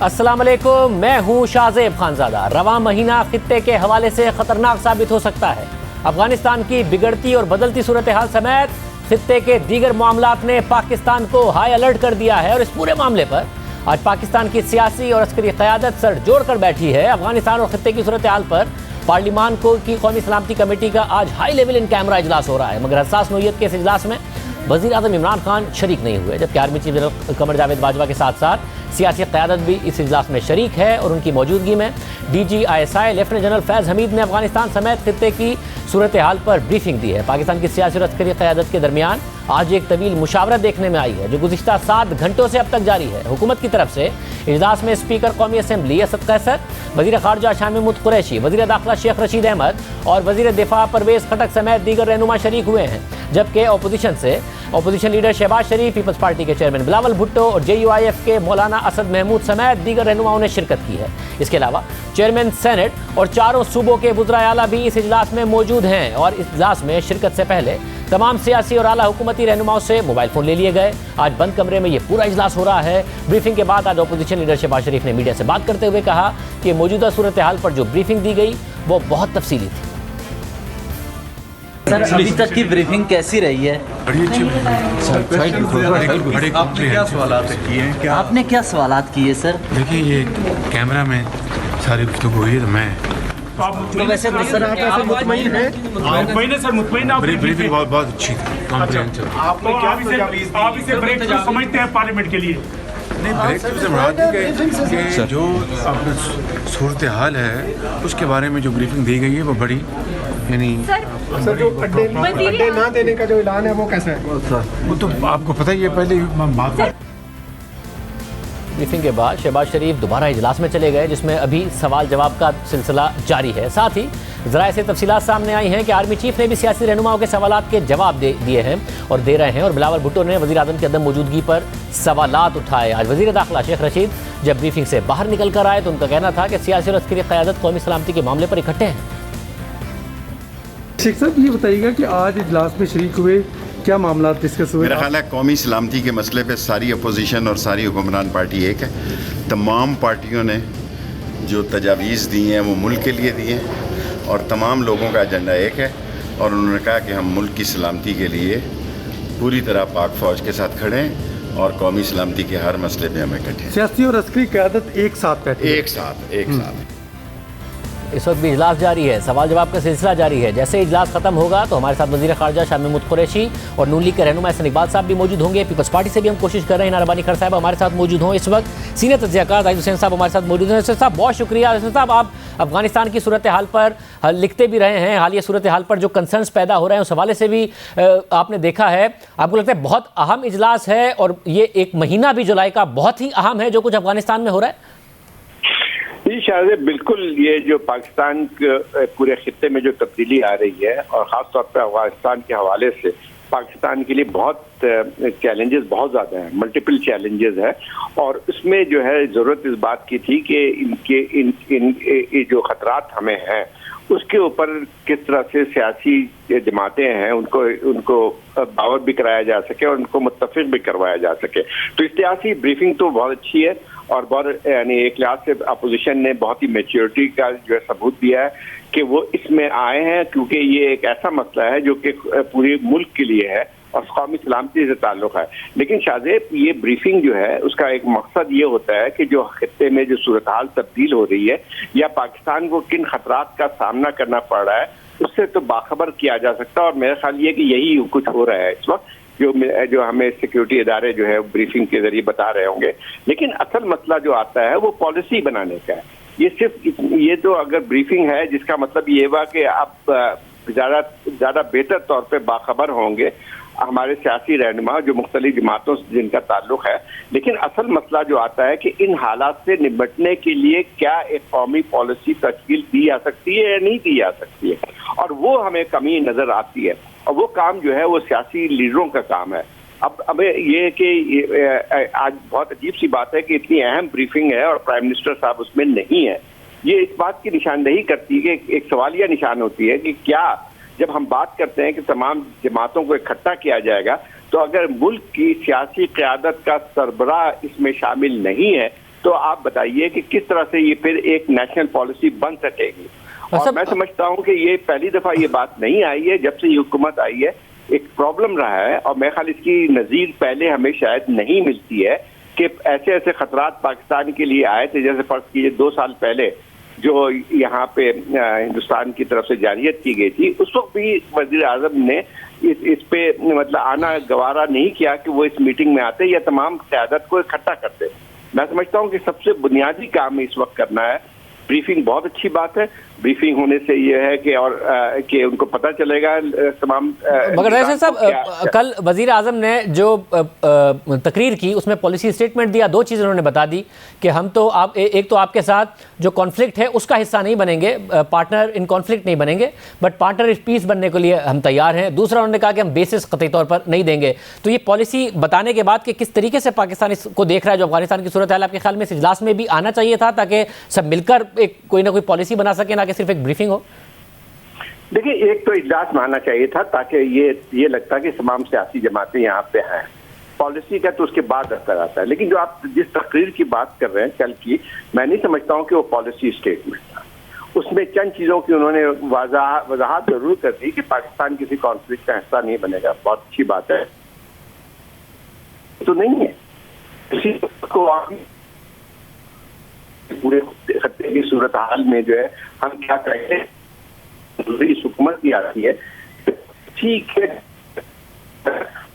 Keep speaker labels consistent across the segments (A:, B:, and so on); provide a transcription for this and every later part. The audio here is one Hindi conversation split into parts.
A: अस्सलाम वालेकुम, मैं हूं शाहजेब खानजादा। रवां महीना खित्ते के हवाले से खतरनाक साबित हो सकता है। अफगानिस्तान की बिगड़ती और बदलती सूरत हाल समेत खित्ते के दीगर मामलात ने पाकिस्तान को हाई अलर्ट कर दिया है और इस पूरे मामले पर आज पाकिस्तान की सियासी और अस्करी क़यादत सर जोड़ कर बैठी है। अफगानिस्तान और खित्ते की सूरत हाल पर पार्लिमान की कौमी सलामती कमेटी का आज हाई लेवल इन कैमरा इजलास हो रहा है, मगर हसास नौयत के इस इजलास में वज़ीर आज़म इमरान खान शरीक नहीं हुए, जबकि army chief general Qamar Javed Bajwa के साथ साथ सियासी क़यादत भी इस इजलास में शरीक है। और उनकी मौजूदगी में DGISI लेफ्टिनेंट जनरल फैज़ हमीद ने अफगानिस्तान समेत खित्ते की सूरत हाल पर ब्रीफिंग दी है। पाकिस्तान की सियासी और अस्करी क़यादत के दरमियान आज एक तवील मुशावरत देखने में आई है, जो गुज़िश्ता 7 घंटों से अब तक जारी है। हुकूमत की तरफ से इजलास में स्पीकर कौमी असम्बली असद कैसर, वज़ीर ख़ारजा शाह महमूद कुरैशी, वज़ीर दाखिला शेख रशीद अहमद और वज़ीर दिफा परवेज़ खटक समेत दीगर रहनुमा शरीक हुए हैं, जबकि अपोजिशन लीडर शहबाज शरीफ, पीपल्स पार्टी के चेयरमैन बिलावल भुट्टो और JUIF के मौलाना असद महमूद समेत दीगर रहनुमाओं ने शिरकत की है। इसके अलावा चेयरमैन सेनेट और चारों सूबों के वुज़राए आला भी इस इजलास में मौजूद हैं और इस इजलास में शिरकत से पहले तमाम सियासी और आला हुकूमती रहनुमाओं से मोबाइल फ़ोन ले लिए गए। आज बंद कमरे में ये पूरा इजलास हो रहा है। ब्रीफिंग के बाद आज अपोजिशन लीडर शहबाज शरीफ ने मीडिया से बात करते हुए कहा कि मौजूदा सूरत हाल पर जो ब्रीफिंग दी गई वो बहुत तफसीली थी।
B: सर, अभी तक की ब्रीफिंग कैसी रही है?
C: बड़ी अच्छी
B: आपने क्या सवालात किए सर?
C: देखिए, ये कैमरा में सारी गुफ्तगू हुई है, तो मैं
B: तो वैसे सर आप ऐसे मुतमईन हैं?
C: ब्रीफिंग बहुत अच्छी थी, कॉम्प्रिहेंसिव।
D: आप इसे ब्रेक थ्रू समझते हैं पार्लियामेंट के लिए?
C: नहीं, ब्रेक थ्रू से मुराद है कि जो अपना सूरत हाल है उसके बारे में जो ब्रीफिंग दी गई है वो बड़ी, यानी
E: सर जो अड्डे ना देने का जो ऐलान है वो कैसा है?
C: वो तो आपको पता ही है, पहले बात।
A: ब्रीफिंग के बाद शहबाज शरीफ दोबारा इजलास में चले गए, जिसमें अभी सवाल जवाब का सिलसिला जारी है। साथ ही ज़राए से तफसीलात सामने आई हैं कि आर्मी चीफ ने भी सियासी रहनुमाओं के सवालात के जवाब दिए हैं और दे रहे हैं। और बिलावल भुट्टो ने वज़ीर आज़म की अदम मौजूदगी पर सवालात उठाए। आज वज़ीर दाखिला शेख रशीद जब ब्रीफिंग से बाहर निकल कर आए तो उनका कहना था कि सियासी और अस्करी क़यादत कौमी सलामती के मामले पर इकट्ठे हैं।
E: शेख साहब, ये बताइएगा कि आज इजलास में शरीक हुए, क्या मामला डिस्कस हुए?
F: मेरा ख्याल है कौमी सलामती के मसले पे सारी अपोजिशन और सारी हुक्मरान पार्टी एक है। तमाम पार्टियों ने जो तजावीज़ दी हैं वो मुल्क के लिए दी हैं और तमाम लोगों का एजेंडा एक है और उन्होंने कहा कि हम मुल्क की सलामती के लिए पूरी तरह पाक फ़ौज के साथ खड़े हैं और कौमी सलामती के हर मसले पे हमें इकट्ठे हैं।
E: सियासी और अस्करी क़यादत एक साथ बैठी है।
F: एक साथ
A: इस वक्त भी इजलास जारी है, सवाल जवाब का सिलसिला जारी है। जैसे इजलास खत्म होगा तो हमारे साथ वज़ीर ख़ारजा शाह महमूद कुरैशी और नून लीग के रहनुमा एहसन इकबाल साहब भी मौजूद होंगे। पीपल्स पार्टी से भी हम कोशिश कर रहे हैं नाराबानी खर साहब हमारे साथ मौजूद हों। इस वक्त सीनियर तज्ज़ियाकार जाहिद हुसैन साहब हमारे साथ मौजूद हैं। हुसैन साहब, बहुत शुक्रिया। हुसैन साहब, आप अफगानिस्तान की सूरत हाल पर लिखते भी रहे हैं, हालिया सूरत हाल पर जो कंसर्न्स पैदा हो रहे हैं उस हवाले से भी आपने देखा है। आपको लगता है बहुत अहम इजलास है और ये एक महीना भी जुलाई का बहुत ही अहम है जो कुछ अफगानिस्तान में हो रहा है?
D: जी शायद बिल्कुल, ये जो पाकिस्तान के पूरे खित्ते में जो तब्दीली आ रही है और ख़ास तौर पर अफगानिस्तान के हवाले से पाकिस्तान के लिए बहुत चैलेंजेस बहुत ज़्यादा हैं, मल्टीपल चैलेंजेस है। और उसमें जो है ज़रूरत इस बात की थी कि इनके जो ख़तरात हमें हैं उसके ऊपर किस तरह से सियासी जमातें हैं उनको बावर भी कराया जा सके और उनको मुत्तफ़िक़ भी करवाया जा सके। तो इस सियासी ब्रीफिंग तो बहुत अच्छी है और बहुत यानी एक लिहाज से अपोजिशन ने बहुत ही मैच्योरिटी का जो है सबूत दिया है कि वो इसमें आए हैं, क्योंकि ये एक ऐसा मसला है जो कि पूरे मुल्क के लिए है और कौमी सलामती से ताल्लुक़ है। लेकिन शाहजेब, ये ब्रीफिंग जो है उसका एक मकसद ये होता है कि जो खित्ते में जो सूरत हाल तब्दील हो रही है या पाकिस्तान को किन खतरात का सामना करना पड़ रहा है उससे तो बाखबर किया जा सकता है। और मेरा ख्याल ये कि यही कुछ हो रहा है इस वक्त, जो हमें सिक्योरिटी इदारे जो है ब्रीफिंग के जरिए बता रहे होंगे। लेकिन असल मसला जो आता है वो पॉलिसी बनाने का है। ये सिर्फ ये तो अगर ब्रीफिंग है जिसका मतलब ये हुआ कि आप ज़्यादा बेहतर तौर पे बाखबर होंगे हमारे सियासी रहनुमा जो मुख्तलिफ जमातों से जिनका ताल्लुक है। लेकिन असल मसला जो आता है कि इन हालात से निपटने के लिए क्या एक कौमी पॉलिसी तश्कील दी जा सकती है या नहीं दी जा सकती है, और वो हमें कमी नज़र आती है। और वो काम जो है वो सियासी लीडरों का काम है। अब ये कि आज बहुत अजीब सी बात है कि इतनी अहम ब्रीफिंग है और प्राइम मिनिस्टर साहब उसमें नहीं है। ये इस बात की निशानदेही करती है कि एक सवालिया निशान होती है कि क्या जब हम बात करते हैं कि तमाम जमातों को इकट्ठा किया जाएगा तो अगर मुल्क की सियासी क़यादत का सरबराह इसमें शामिल नहीं है तो आप बताइए कि किस तरह से ये फिर एक नेशनल पॉलिसी बन सकेगी। और मैं समझता हूं कि ये पहली दफा ये बात नहीं आई है, जब से ये हुकूमत आई है एक प्रॉब्लम रहा है, और मैं ख्याल इसकी नज़ीर पहले हमें शायद नहीं मिलती है कि ऐसे ऐसे खतरात पाकिस्तान के लिए आए थे। जैसे फर्ज कीजिए 2 साल पहले जो यहाँ पे हिंदुस्तान की तरफ से जारियत की गई थी, उस वक्त भी वज़ीर आज़म ने इस पे मतलब आना गवारा नहीं किया कि वो इस मीटिंग में आते या तमाम क़यादत को इकट्ठा करते। मैं समझता हूँ कि सबसे बुनियादी काम इस वक्त करना है। ब्रीफिंग बहुत अच्छी बात है, ब्रीफिंग होने से ये है कि और कि उनको पता चलेगा तमाम।
A: मगर रईस साहब, कल वजीर आजम ने जो तकरीर की उसमें पॉलिसी स्टेटमेंट दिया, 2 चीज़ें उन्होंने बता दी कि हम तो आप एक तो आपके साथ जो कॉन्फ्लिक्ट है उसका हिस्सा नहीं बनेंगे, पार्टनर इन कॉन्फ्लिक्ट नहीं बनेंगे, बट पार्टनर इन पीस बनने के लिए हम तैयार हैं। दूसरा उन्होंने कहा कि हम बेसिस कतई तौर पर नहीं देंगे। तो ये पॉलिसी बताने के बाद कि किस तरीके से पाकिस्तान इसको देख रहा है, जो अफगानिस्तान की सूरत हाल, आपके ख्याल में इस इजलास में भी आना चाहिए था ताकि सब मिलकर एक कोई ना कोई पॉलिसी बना सके, ना कि सिर्फ एक ब्रीफिंग हो?
D: देखिए, एक तो इजलास में आना चाहिए था ताकि ये लगता कि तमाम सियासी जमातें यहाँ पे हैं। पॉलिसी का तो उसके बाद असर आता है, लेकिन जो आप जिस तकरीर की बात कर रहे हैं कल की, मैं नहीं समझता हूँ कि वो पॉलिसी स्टेटमेंट था। उसमें चंद चीज़ों की उन्होंने वजाहत जरूर कर दी कि पाकिस्तान किसी कॉन्फ्लिक्ट का हिस्सा नहीं बनेगा। बहुत अच्छी बात है, तो नहीं है किसी को पूरे खत्ते की सूरत हाल में जो है हम क्या करेंगे, इस हुकूमत की आती है, ठीक है,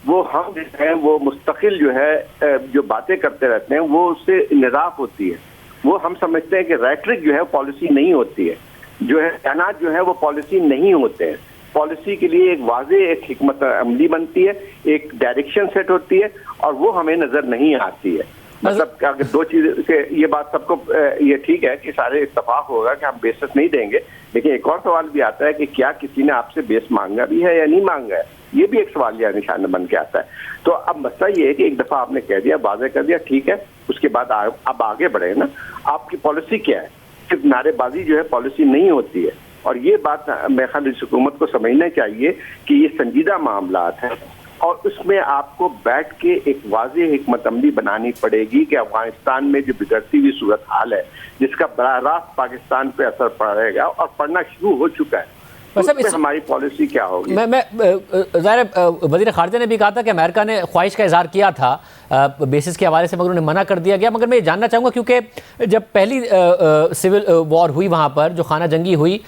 D: वो हम जो है वो मुस्तकिल जो है जो बातें करते रहते हैं वो उससे निराफ होती है। वो हम समझते हैं कि रेटरिक जो है पॉलिसी नहीं होती है, जो है बयानात जो है वो पॉलिसी नहीं होते हैं। पॉलिसी के लिए एक वाज़ेह एक हिकमत अमली बनती है, एक डायरेक्शन सेट होती है, और वो हमें नजर नहीं आती है। मतलब अगर 2 चीज से ये बात सबको ये ठीक है कि सारे इत्तेफाक होगा कि हम बेसिस नहीं देंगे, लेकिन एक और सवाल भी आता है कि क्या किसी ने आपसे बेस मांगा भी है या नहीं मांगा है, ये भी एक सवाल या निशान बन के आता है। तो अब मसला ये है कि एक दफा आपने कह दिया, वाज़ेह कर दिया, ठीक है, उसके बाद अब आगे बढ़े ना, आपकी पॉलिसी क्या है। सिर्फ नारेबाजी जो है पॉलिसी नहीं होती है, और ये बात मेरे ख्याल इस हुकूमत को समझना चाहिए कि ये संजीदा मामलात है, और उसमें आपको बैठ के एक वाज़ेह हिकमत अमली बनानी पड़ेगी कि अफगानिस्तान में जो बिगड़ती हुई सूरत हाल है, जिसका बराह रास्त पाकिस्तान पे असर पड़ेगा और पड़ना शुरू हो चुका है, तो हमारी पॉलिसी क्या होगी।
A: मैं वज़ीर ख़ारिजा ने भी कहा था कि अमेरिका ने ख्वाहिश का इजहार किया था बेसिस के हवाले से, मगर उन्हें मना कर दिया गया। मगर मैं ये जानना चाहूँगा, क्योंकि जब पहली सिविल वॉर हुई वहाँ पर, जो खाना जंगी हुई,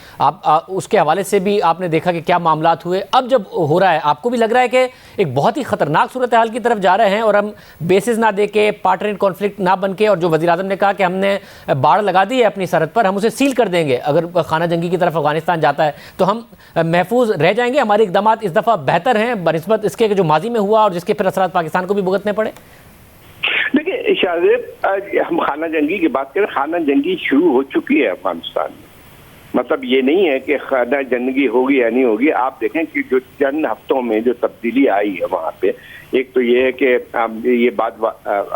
A: उसके हवाले से भी आपने देखा कि क्या मामलात हुए। अब जब हो रहा है, आपको भी लग रहा है कि एक बहुत ही ख़तरनाक सूरत हाल की तरफ जा रहे हैं, और हम बेसिस ना दे के, पार्टनर इन कॉन्फ्लिक्ट ना बन के, और जो वज़ीर आज़म ने कहा कि हमने बाड़ लगा दी है अपनी सरहद पर, हम उसे सील कर देंगे, अगर खाना जंगी की तरफ अफगानिस्तान जाता है तो हम महफूज रह जाएंगे, हमारे इक़दामात इस दफ़ा बेहतर हैं बनिस्बत इसके जो माजी में हुआ और जिसके फिर असरात पाकिस्तान को भी भुगतने पड़े।
D: देखिए शाहजेब, हम खाना जंगी की बात करें, खाना जंगी शुरू हो चुकी है अफगानिस्तान में। मतलब ये नहीं है कि खाना जंगी होगी या नहीं होगी। आप देखें कि जो चंद हफ्तों में जो तब्दीली आई है वहाँ पे, एक तो ये है कि ये बात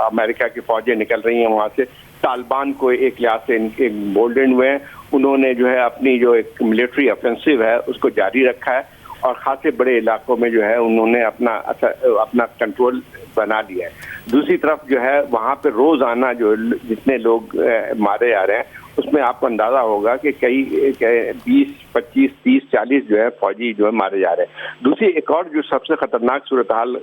D: अमेरिका की फौजें निकल रही हैं वहाँ से, तालिबान को एक लिहाज से इनके बोल्डन हुए हैं, उन्होंने जो है अपनी जो एक मिलिट्री ऑफेंसिव है उसको जारी रखा है, और खासे बड़े इलाकों में जो है उन्होंने अपना कंट्रोल बना लिया है। दूसरी तरफ जो है वहाँ पे रोजाना जो जितने लोग मारे जा रहे हैं, उसमें आपको अंदाजा होगा कि कई 20, 25, 30, 40 जो है फौजी जो है मारे जा रहे हैं। दूसरी एक और जो सबसे खतरनाक सूरत हाल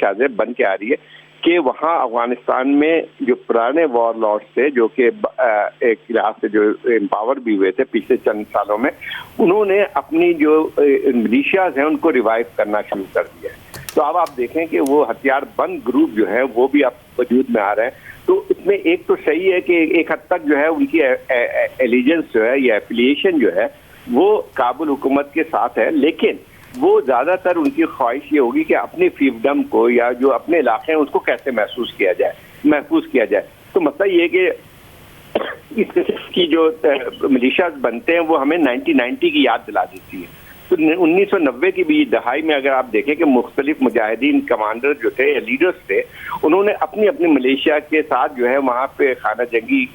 D: शायद बन के आ रही है कि वहाँ अफगानिस्तान में जो पुराने वॉर लॉर्ड्स थे, जो कि एक लिहाज से जो एम्पावर भी हुए थे पिछले चंद सालों में, उन्होंने अपनी जो मिलिशियाज हैं उनको रिवाइव करना शुरू कर दिया है। तो अब आप देखें कि वो हथियार बंद ग्रुप जो है वो भी अब वजूद में आ रहे हैं। तो इसमें एक तो सही है कि एक हद तक जो है उनकी एलिजेंस जो है या एफिलिएशन जो है वो काबुल हुकूमत के साथ है, लेकिन वो ज़्यादातर उनकी ख्वाहिश ये होगी कि अपने फील्डम को या जो अपने इलाके हैं उसको कैसे महफूज किया जाए। तो मतलब ये कि इसकी जो मिलिशियाज बनते हैं वो हमें 1990 की याद दिला देती है। तो 1990 की भी दहाई में अगर आप देखें कि मुख्तलिफ मुजाहिदीन कमांडर जो थे या लीडर्स थे, उन्होंने अपनी अपनी मलेशिया के साथ जो है वहाँ पे खाना जंगी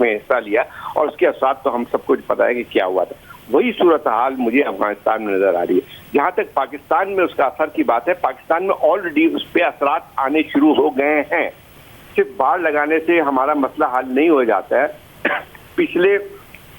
D: में हिस्सा लिया, और उसके असर तो हम सबको पता है कि क्या हुआ था। वही सूरत हाल मुझे अफगानिस्तान में नजर आ रही है। जहाँ तक पाकिस्तान में उसका असर की बात है, पाकिस्तान में ऑलरेडी उस पर असरात आने शुरू हो गए हैं। सिर्फ बाड़ लगाने से हमारा मसला हल नहीं हो जाता है। पिछले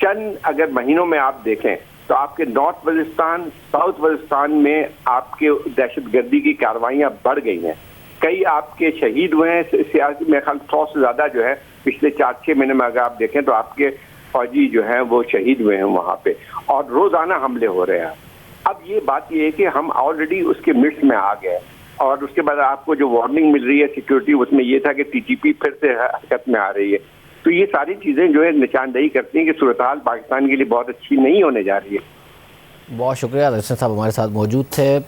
D: चंद अगर महीनों में आप देखें तो आपके नॉर्थ वजिस्तान, साउथ वजिस्तान में आपके दहशतगर्दी की कार्रवाइयां बढ़ गई हैं। कई आपके शहीद हुए हैं सियासी, मेरे ख्याल 100 से ज्यादा जो है पिछले 4-6 महीने में अगर आप देखें तो आपके फौजी जो हैं वो शहीद हुए हैं वहां पे, और रोजाना हमले हो रहे हैं। अब ये बात ये है कि हम ऑलरेडी उसके मिड्स में आ गए, और उसके बाद आपको जो वार्निंग मिल रही है सिक्योरिटी, उसमें ये था कि टीटीपी फिर से हरकत में आ रही है। तो ये सारी चीजें जो है निशानदेही करती हैं कि सूरत हाल पाकिस्तान के लिए बहुत अच्छी नहीं होने जा रही है।
A: बहुत शुक्रिया दर्शन साहब हमारे साथ मौजूद थे।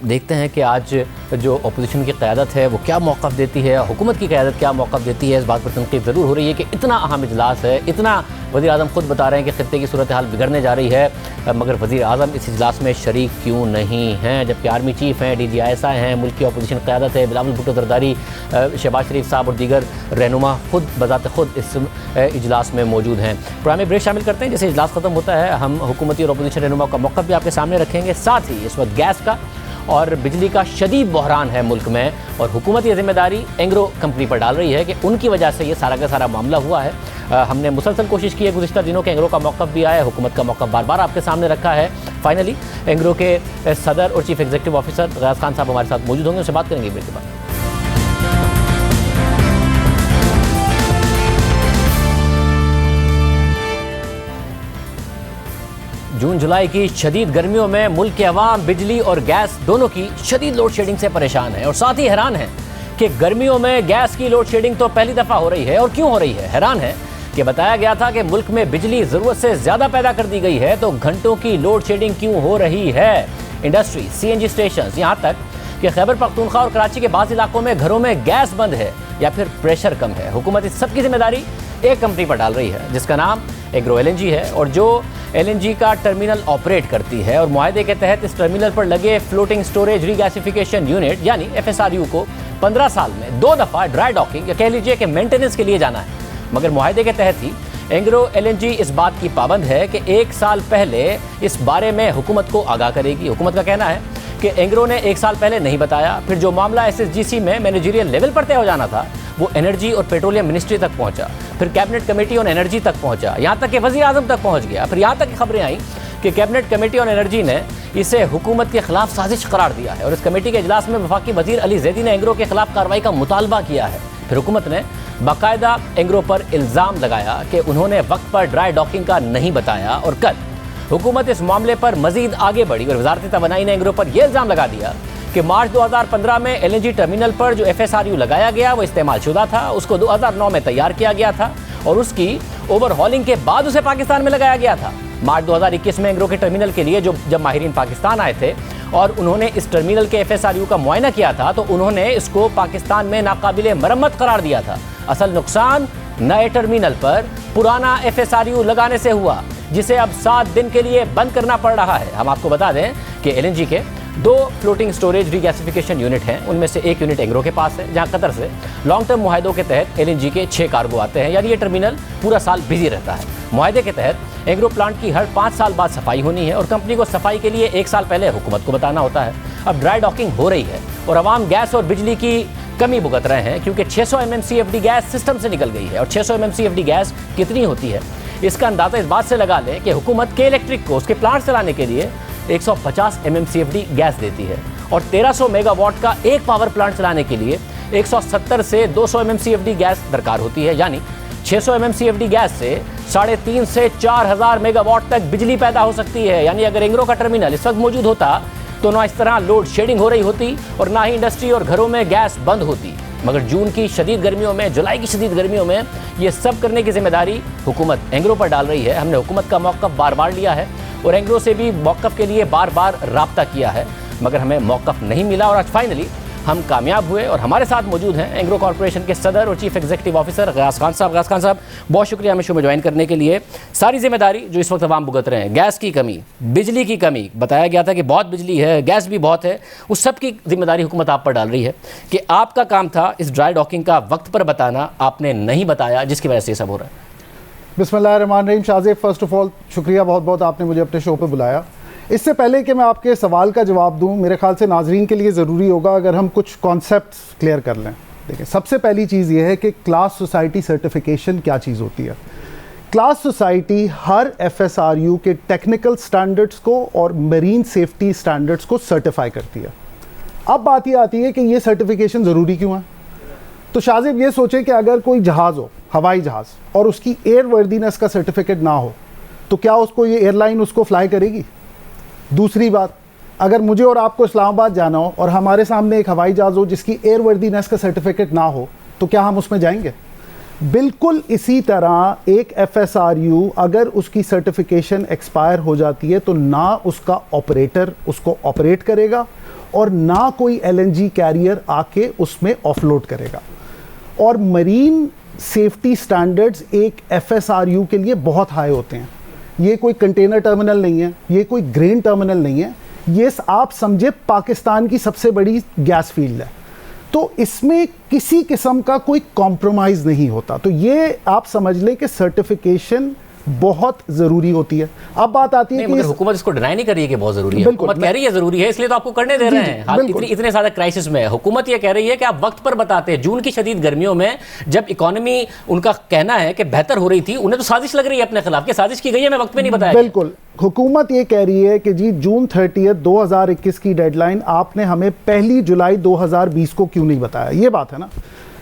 A: देखते हैं कि आज जो अपोजिशन की क़यादत है वो क्या मौक़िफ़ देती है, हुकूमत की क़यादत क्या मौक़िफ़ देती है। इस बात पर तनकीद ज़रूर हो रही है कि इतना अहम इजलास है, इतना वज़ीर आज़म ख़ुद बता रहे हैं कि ख़ित्ते की सूरत हाल बिगड़ने जा रही है, मगर वज़ीर आज़म इस इजलास में शरीक क्यों नहीं हैं, जबकि आर्मी चीफ़ हैं, DGISI हैं, मुल्क की अपोजिशन क़यादत है, बिलावल भुट्टो ज़रदारी, शहबाज शरीफ साहब और दीगर रहनुमा खुद बज़ात खुद इस इजलास में मौजूद हैं। प्रोग्राम में ब्रेक शामिल करते हैं। जैसे इजलास ख़त्म होता है हम हुकूमती और अपोजिशन रहनुमा का मौक़िफ़ भी आपके सामने रखेंगे, साथ ही इस वक्त गैस का और बिजली का शदीद बहरान है मुल्क में, और हुकूमत ये जिम्मेदारी एंग्रो कंपनी पर डाल रही है कि उनकी वजह से ये सारा का सारा मामला हुआ है। हमने मुसलसल कोशिश की है गुज़िश्ता दिनों के एंग्रो का मौक़िफ़ भी आया है, हुकूमत का मौक़िफ़ बार बार आपके सामने रखा है। फाइनली एंग्रो के सदर और chief executive officer Ghiyas Khan साहब हमारे साथ मौजूद होंगे, उनसे बात करेंगे ब्रेक के बाद। जून जुलाई की शदीद गर्मियों में मुल्क के अवाम बिजली और गैस दोनों की शदीद लोड शेडिंग से परेशान है, और साथ ही हैरान है कि गर्मियों में गैस की लोड शेडिंग तो पहली दफ़ा हो रही है। और क्यों हो रही है? हैरान है कि बताया गया था कि मुल्क में बिजली ज़रूरत से ज़्यादा पैदा कर दी गई है, तो घंटों की लोड शेडिंग क्यों हो रही है? इंडस्ट्री, CNG स्टेशन, यहाँ तक कि खैबर पख्तूनख्वा और कराची के बाज़ इलाकों में घरों में गैस बंद है या फिर प्रेशर कम है। हुकूमत इस सब की जिम्मेदारी एक कंपनी पर डाल रही है जिसका नाम एग्रो LNG है, और जो LNG का टर्मिनल ऑपरेट करती है, और मुआहदे के तहत इस टर्मिनल पर लगे फ्लोटिंग स्टोरेज रीगैसिफिकेशन यूनिट यानी FSRU को 15 साल में 2 दफ़ा ड्राई डॉकिंग या कह लीजिए कि मेंटेनेंस के लिए जाना है। मगर मुआहदे के तहत ही एंग्रो LNG इस बात की पाबंद है कि 1 साल पहले इस बारे में हुकूमत को आगाह करेगी। हुकूमत का कहना है कि एंग्रो ने 1 साल पहले नहीं बताया, फिर जो मामला SSGC में मैनेजरियल लेवल पर तय हो जाना था वो एनर्जी और पेट्रोलियम मिनिस्ट्री तक पहुंचा, फिर कैबिनेट कमेटी ऑन एनर्जी तक पहुंचा, यहाँ तक कि वज़ीर आज़म तक पहुंच गया। फिर यहाँ तक खबरें आई कि कैबिनेट कमेटी ऑन एनर्जी ने इसे हुकूमत के खिलाफ साजिश करार दिया है, और इस कमेटी के इजलास में वफाकी वज़ीर अली ज़ैदी ने एंग्रो के खिलाफ कार्रवाई का मुतालबा किया है। फिर हुकूमत ने बाकायदा एंग्रो पर इल्ज़ाम लगाया कि उन्होंने वक्त पर ड्राई डॉकिंग का नहीं बताया, और कल हुकूमत इस मामले पर मजीद आगे बढ़ी और वजारत तवानाई ने एंग्रो पर यह इल्ज़ाम लगा दिया कि मार्च 2015 में LNG टर्मिनल पर जो FSRU लगाया गया वो इस्तेमाल शुदा था, उसको 2009 में तैयार किया गया था, और उसकी ओवरहॉलिंग के बाद उसे पाकिस्तान में लगाया गया था। मार्च 2021 में एंग्रो के टर्मिनल के लिए जब माहिरीन पाकिस्तान आए थे और उन्होंने इस टर्मिनल के FSRU का मुआयना किया था, तो उन्होंने इसको पाकिस्तान में नाकाबिले मरम्मत करार दिया था। असल नुकसान नए टर्मिनल पर पुराना FSRU लगाने से हुआ, जिसे अब 7 दिन के लिए बंद करना पड़ रहा है। हम आपको बता दें कि LNG के 2 फ्लोटिंग स्टोरेज रीगैसिफिकेशन यूनिट हैं, उनमें से एक यूनिट एंग्रो के पास है, जहां कतर से लॉन्ग टर्म मुआहदों के तहत LNG के 6 कार्गो आते हैं, यानी ये टर्मिनल पूरा साल बिजी रहता है। मुआहदे के तहत एंग्रो प्लांट की हर 5 साल बाद सफाई होनी है, और कंपनी को सफाई के लिए 1 साल पहले हुकूमत को बताना होता है। अब ड्राई डॉकिंग हो रही है और अवाम गैस और बिजली की कमी भुगत रहे हैं, क्योंकि 600 MMCFD गैस सिस्टम से निकल गई है। और 600 MMCFD गैस कितनी होती है इसका अंदाजा इस बात से लगा लें कि हुकूमत के इलेक्ट्रिक को उसके प्लांट चलाने के लिए 150 MMCFD गैस देती है, और 1300 मेगावाट का एक पावर प्लांट चलाने के लिए 170 से 200 MMCFD गैस दरकार होती है। यानी 600 MMCFD गैस से 3.5 से 4000 मेगावाट तक बिजली पैदा हो सकती है। यानी अगर एंग्रो का टर्मिनल इस वक्त मौजूद होता तो ना इस तरह लोड शेडिंग हो रही होती और ना ही इंडस्ट्री और घरों में गैस बंद होती। मगर जून की शदीद गर्मियों में, जुलाई की शदीद गर्मियों में ये सब करने की जिम्मेदारी हुकूमत एंग्रो पर डाल रही है। हमने हुकूमत का मौक़िफ़ बार बार लिया है और एंग्रो से भी मौक़िफ़ के लिए बार बार राब्ता किया है, मगर हमें मौक़िफ़ नहीं मिला, और आज फाइनली हम कामयाब हुए। और हमारे साथ मौजूद हैं एंग्रो कॉर्पोरेशन के सदर और chief executive officer Ghiyas Khan साहब। गयास खान साहब, बहुत शुक्रिया हमें शो में ज्वाइन करने के लिए। सारी जिम्मेदारी जो इस वक्त अवाम भुगत रहे हैं, गैस की कमी, बिजली की कमी, बताया गया था कि बहुत बिजली है, गैस भी बहुत है, उस सब की जिम्मेदारी हुकूमत आप पर डाल रही है कि आपका काम था इस ड्राई डॉकिंग का वक्त पर बताना, आपने नहीं बताया, जिसकी वजह से ये सब हो रहा है।
G: बिस्मिल्लाहिर्रहमानिर्रहीम। शाहज़ेब, फ़र्स्ट ऑफ ऑल शुक्रिया बहुत बहुत, आपने मुझे अपने शो पे बुलाया। इससे पहले कि मैं आपके सवाल का जवाब दूं, मेरे ख्याल से नाजरीन के लिए ज़रूरी होगा अगर हम कुछ कॉन्सेप्ट्स क्लियर कर लें। देखिए, सबसे पहली चीज़ ये है कि क्लास सोसाइटी सर्टिफिकेशन क्या चीज़ होती है। क्लास सोसाइटी हर FSRU के टेक्निकल स्टैंडर्ड्स को और मरीन सेफ्टी स्टैंडर्ड्स को सर्टिफाई करती है। अब बात ये आती है कि ये सर्टिफिकेशन ज़रूरी क्यों है। तो शाहजेब ये सोचें कि अगर कोई जहाज़ हो, हवाई जहाज़, और उसकी एयर वर्दीनेस का सर्टिफिकेट ना हो, तो क्या उसको ये एयरलाइन उसको फ्लाई करेगी? दूसरी बात, अगर मुझे और आपको इस्लामाबाद जाना हो और हमारे सामने एक हवाई जहाज़ हो जिसकी एयर वर्दीनेस का सर्टिफिकेट ना हो, तो क्या हम उसमें जाएंगे? बिल्कुल इसी तरह एक FSRU अगर उसकी सर्टिफिकेशन एक्सपायर हो जाती है तो ना उसका ऑपरेटर उसको ऑपरेट करेगा और ना कोई LNG कैरियर आके उसमें ऑफलोड करेगा। और मरीन सेफ्टी स्टैंडर्ड्स एक FSRU के लिए बहुत हाई होते हैं। ये कोई कंटेनर टर्मिनल नहीं है, ये कोई ग्रेन टर्मिनल नहीं है, ये आप समझे पाकिस्तान की सबसे बड़ी गैस फील्ड है। तो इसमें किसी किस्म का कोई कॉम्प्रोमाइज़ नहीं होता। तो ये आप समझ लें कि सर्टिफिकेशन बहुत ज़रूरी होती है। अब बात आती है कि
A: हुकूमत इसको डिनाई नहीं कर रही है कि बहुत ज़रूरी है। हुकूमत कह रही है ज़रूरी है, इसलिए तो आपको करने दे रहे हैं। हाल इतने ज़्यादा क्राइसिस में हुकूमत ये कह रही है कि आप वक्त पर बताते हैं। जून की शदीद गर्मियों में जब इकोनॉमी उनका कहना है कि बेहतर हो रही थी, उन्हें तो साजिश लग रही है अपने खिलाफ कि साजिश की गई है, मैं वक्त पे नहीं बताया।
G: बिल्कुल, हुकूमत ये कह रही है कि जी जून 30 2021 की डेडलाइन आपने हमें 1 जुलाई 2020 को क्यों नहीं बताया। ये बात है ना।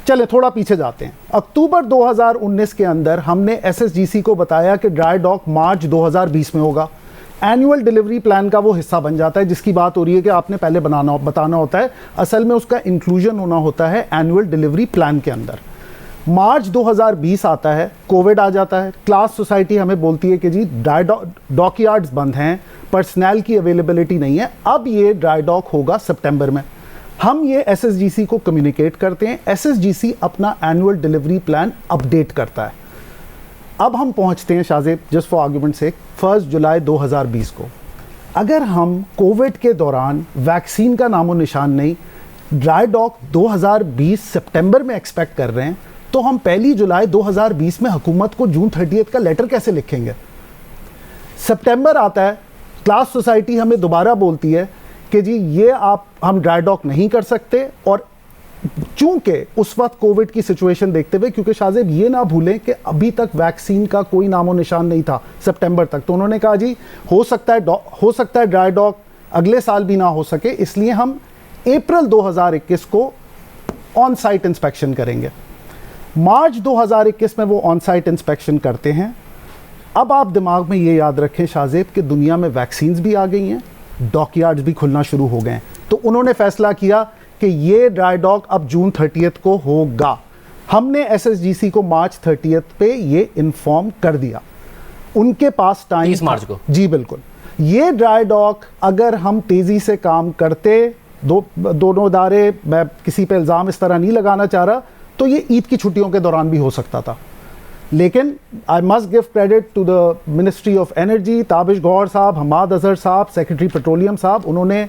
G: चले थोड़ा पीछे जाते हैं। अक्टूबर 2019 के अंदर हमने SSGC को बताया कि ड्राई डॉक मार्च 2020 में होगा। एनुअल डिलीवरी प्लान का वो हिस्सा बन जाता है, जिसकी बात हो रही है कि आपने पहले बताना होता है। असल में उसका इंक्लूजन होना होता है एनुअल डिलीवरी प्लान के अंदर। मार्च 2020 आता है, कोविड आ जाता है। क्लास सोसाइटी हमें बोलती है कि जी ड्राई डॉक यार्ड्स बंद हैं, पर्सनल की अवेलेबिलिटी नहीं है। अब ये ड्राई डॉक होगा सितंबर में। हम ये SSGC को कम्युनिकेट करते हैं। SSGC अपना एनुअल डिलीवरी प्लान अपडेट करता है। अब हम पहुंचते हैं शाहजेब, जस्ट फॉर आर्गुमेंट से 1 जुलाई 2020 को। अगर हम कोविड के दौरान वैक्सीन का नामो निशान नहीं, ड्राई डॉक 2020 सितंबर में एक्सपेक्ट कर रहे हैं, तो हम 1 जुलाई 2020 में हुकूमत को जून 30 का लेटर कैसे लिखेंगे? सितंबर आता है, क्लास सोसाइटी हमें दोबारा बोलती है कि जी ये हम ड्राई डॉक नहीं कर सकते। और चूंकि उस वक्त कोविड की सिचुएशन देखते हुए, क्योंकि शाहजेब ये ना भूलें कि अभी तक वैक्सीन का कोई नामो निशान नहीं था सितंबर तक, तो उन्होंने कहा जी हो सकता है ड्राई डॉक अगले साल भी ना हो सके, इसलिए हम अप्रैल 2021 को ऑन साइट इंस्पेक्शन करेंगे। मार्च 2021 में वो ऑन साइट इंस्पेक्शन करते हैं। अब आप दिमाग में ये याद रखें शाहजेब कि दुनिया में वैक्सीन्स भी आ गई हैं, डॉकयार्ड्स भी खुलना शुरू हो गए हैं। तो उन्होंने फैसला किया कि ये ड्राई डॉक अब जून 30 को होगा। हमने SSGC को मार्च 30 पे ये इन्फॉर्म कर दिया। उनके पास टाइम
A: 30 मार्च को।
G: जी बिल्कुल। ये ड्राई डॉक अगर हम तेज़ी से काम करते, दोनों इदारे, मैं किसी पे इल्ज़ाम इस तरह नहीं लगाना चाह रहा, तो ये ईद की छुट्टियों के दौरान भी हो सकता था। लेकिन I must give credit to the ministry of energy, Tabish Gauhar साहब, हमाद अजहर साहब, सेक्रेटरी पेट्रोलियम साहब, उन्होंने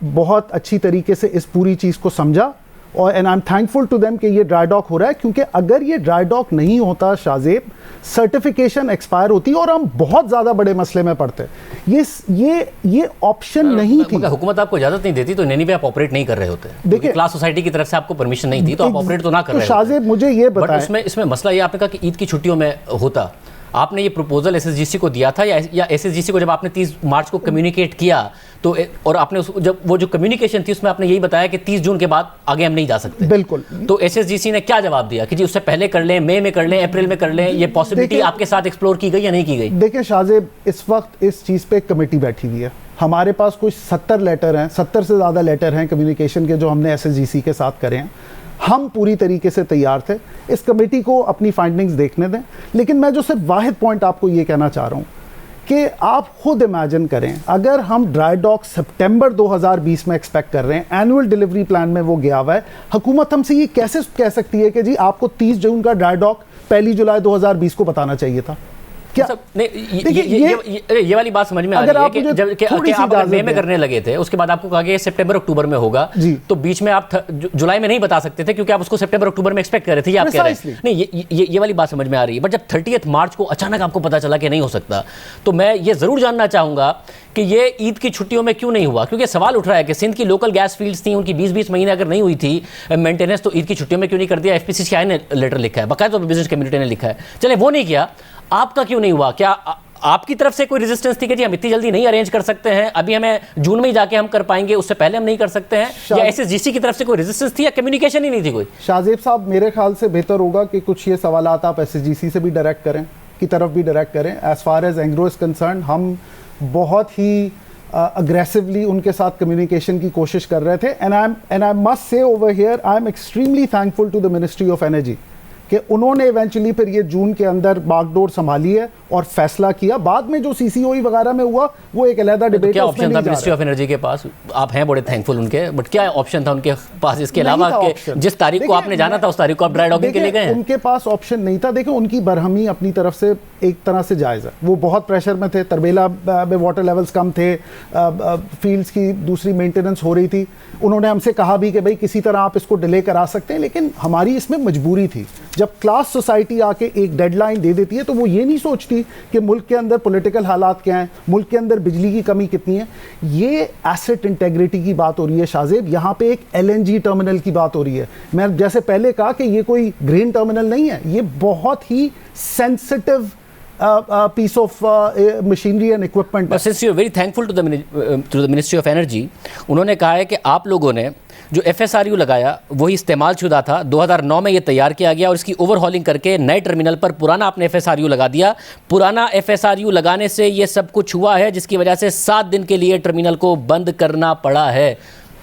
G: बहुत अच्छी तरीके से इस पूरी चीज़ को समझा। और and I am thankful to them कि ये ड्राई डॉक हो रहा है, क्योंकि अगर ये ड्राई डॉक नहीं होता शाहजेब, सर्टिफिकेशन एक्सपायर होती और हम बहुत ज़्यादा बड़े मसले में पड़ते। ये ऑप्शन नहीं थी।
A: हुकूमत आपको इजाज़त नहीं देती तो नैनी पे आप ऑपरेट नहीं कर रहे होते। देखिए, क्लास सोसाइटी की तरफ से आपको परमिशन नहीं थी तो आप ऑपरेट तो ना कर रहे होते।
G: शाहजेब मुझे ये बताएं,
A: इसमें मसला ये आपने कहा कि ईद की छुट्टियों में होता, आपने ये प्रपोजल SSGC को दिया था या SSGC को जब आपने 30 मार्च को कम्युनिकेट किया तो, और आपने जब वो जो कम्युनिकेशन थी उसमें आपने यही बताया कि 30 जून के बाद आगे हम नहीं जा सकते।
G: बिल्कुल।
A: तो SSGC ने क्या जवाब दिया कि जी उससे पहले कर लें, मई में कर लें, अप्रैल में कर लें? ये पॉसिबिलिटी आपके साथ एक्सप्लोर की गई या नहीं की गई?
G: देखिए शाहजेब, इस वक्त इस चीज़ पे कमेटी बैठी हुई है। हमारे पास कुछ 70 लेटर हैं, 70 से ज़्यादा लेटर हैं कम्युनिकेशन के जो हमने SSGC के साथ करे हैं। हम पूरी तरीके से तैयार थे। इस कमेटी को अपनी फाइंडिंग्स देखने दें। लेकिन मैं जो सिर्फ वाहिद पॉइंट आपको ये कहना चाह रहा हूँ कि आप खुद इमेजिन करें, अगर हम ड्राई डॉक सितंबर 2020 में एक्सपेक्ट कर रहे हैं, एनुअल डिलीवरी प्लान में वो गया हुआ है, हुकूमत हमसे ये कैसे कह सकती है कि जी आपको 30 जून का ड्राई डॉक 1 जुलाई 2020 को बताना चाहिए था? क्या
A: ये वाली बात समझ में आ रही है कि जब आप मई में करने लगे थे, उसके बाद आपको कहा कि सितंबर अक्टूबर में होगा, तो बीच में आप जुलाई में नहीं बता सकते थे क्योंकि आप उसको सितंबर अक्टूबर में एक्सपेक्ट कर रहे थे, ये आप कह रहे हैं। नहीं, ये वाली बात समझ में आ रही है। बट जब 30 मार्च को अचानक आपको पता चला कि नहीं हो सकता, तो मैं ये जरूर जानना चाहूंगा कि ये ईद की छुट्टियों में क्यों नहीं हुआ, क्योंकि सवाल उठ रहा है कि सिंध की लोकल गैस फील्ड्स थी, उनकी 20-20 महीने अगर नहीं हुई थी मेंटेनेंस, तो ईद की छुट्टियों में क्यों नहीं कर दिया? एफपीसीसीआई ने लेटर लिखा है, बाकायदा तो बिजनेस कम्युनिटी ने लिखा है, चले वो नहीं किया, आपका क्यों नहीं हुआ? क्या आपकी तरफ से कोई रेजिस्टेंस थी कि जी हम इतनी जल्दी नहीं अरेंज कर सकते हैं, अभी हमें जून में ही जाके हम कर पाएंगे, उससे पहले हम नहीं कर सकते हैं, या एसएसजीसी की तरफ से कोई रेजिस्टेंस थी या कम्युनिकेशन ही नहीं थी कोई?
G: शाहजेब साहब, मेरे ख्याल से बेहतर होगा कि कुछ ये सवालात आप एसएसजीसी से भी डायरेक्ट करें, की तरफ भी डायरेक्ट करें। As far as Engro is concern, हम बहुत ही अग्रेसिवली उनके साथ कम्युनिकेशन की कोशिश कर रहे थे। And I must say over here, I am extremely thankful to the ministry of energy कि उन्होंने इवेंचुअली फिर ये जून के अंदर बागडोर संभाली है और फैसला किया। बाद में जो सीसीओई वगैरह में हुआ वो एक अलग डिबेट है।
A: क्या ऑप्शन था मिनिस्ट्री ऑफ एनर्जी के पास? आप हैं बड़े थैंकफुल उनके, बट क्या ऑप्शन था उनके पास इसके अलावा कि जिस तारीख को आपने जाना था उस तारीख को आप ड्राई डॉकिंग के लिए गए?
G: उनके पास ऑप्शन नहीं था। देखिए, उनकी बरहमी अपनी तरफ से एक तरह से जायज़ है, वो बहुत प्रेशर में थे, तरबेला में वाटर लेवल्स कम थे, फील्ड्स की दूसरी मेंटेनेंस हो रही थी। उन्होंने हमसे कहा भी कि भाई किसी तरह आप इसको डिले करा सकते हैं, लेकिन हमारी इसमें मजबूरी थी। जब क्लास सोसाइटी आके एक डेडलाइन दे देती है तो वो ये नहीं सोचती कि मुल्क के अंदर पॉलिटिकल हालात क्या हैं, मुल्क के अंदर बिजली की कमी कितनी है। ये एसेट इंटेग्रिटी की बात हो रही है शाहजेब, यहाँ पे एक LNG टर्मिनल की बात हो रही है। मैं जैसे पहले कहा कि ये कोई ग्रेन टर्मिनल नहीं है, ये बहुत ही sensitive piece of machinery and equipment.
A: But since you are very thankful to the Ministry of Energy, उन्होंने कहा है कि आप लोगों ने जो FSRU लगाया वही इस्तेमाल शुदा था, 2009 में ये तैयार किया गया और इसकी ओवरहॉलिंग करके नए टर्मिनल पर पुराना आपने FSRU लगा दिया। पुराना FSRU लगाने से ये सब कुछ हुआ है, जिसकी वजह से 7 दिन के लिए टर्मिनल को बंद करना पड़ा है।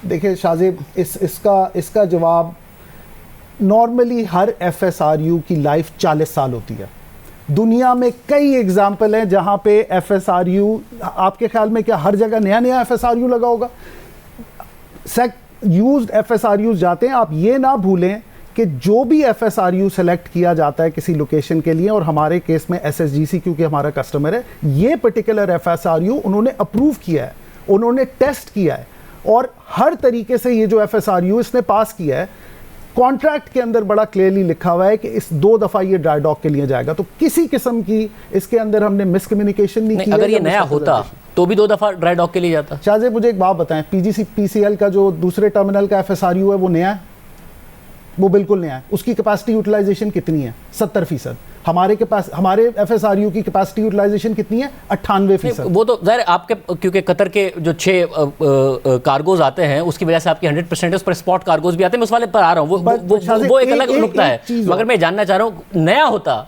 G: देखिए शाहजेब, इसका जवाब, नॉर्मली हर FSRU की लाइफ 40 साल होती है। दुनिया में कई एग्जाम्पल हैं जहां पे FSRU, आपके ख्याल में क्या हर जगह नया FSRU लगा होगा? यूज्ड FSRU जाते हैं। आप ये ना भूलें कि जो भी FSRU सेलेक्ट किया जाता है किसी लोकेशन के लिए, और हमारे केस में SSGC क्योंकि हमारा कस्टमर है, ये पर्टिकुलर FSRU उन्होंने अप्रूव किया है, उन्होंने टेस्ट किया है, और हर तरीके से ये जो FSRU इसने पास किया है, कॉन्ट्रैक्ट के अंदर बड़ा क्लियरली लिखा हुआ है कि इस 2 दफ़ा ये ड्राई डॉक के लिए जाएगा। तो किसी किस्म की इसके अंदर हमने मिसकम्युनिकेशन नहीं की।
A: अगर ये नया होता तो भी 2 दफ़ा ड्राई डॉक के लिए जाता।
G: शाहजेब, मुझे एक बात बताएं, PCL का जो दूसरे टर्मिनल का FSRU है वो नया है? वो बिल्कुल नया है। उसकी कैपेसिटी यूटिलाइजेशन कितनी है? 70%। हमारे FSRU की कैपेसिटी यूटिलाइजेशन कितनी है? 98%।
A: वो तो ज़ाहिर आपके, क्योंकि कतर के जो 6 कार्गोज आते हैं उसकी वजह से आपकी 100% उस पर स्पॉट कार्गोज भी आते हैं। मैं उस वाले पर आ रहा हूँ, वो एक अलग नुकता है। मगर मैं जानना चाह रहा हूँ, नया होता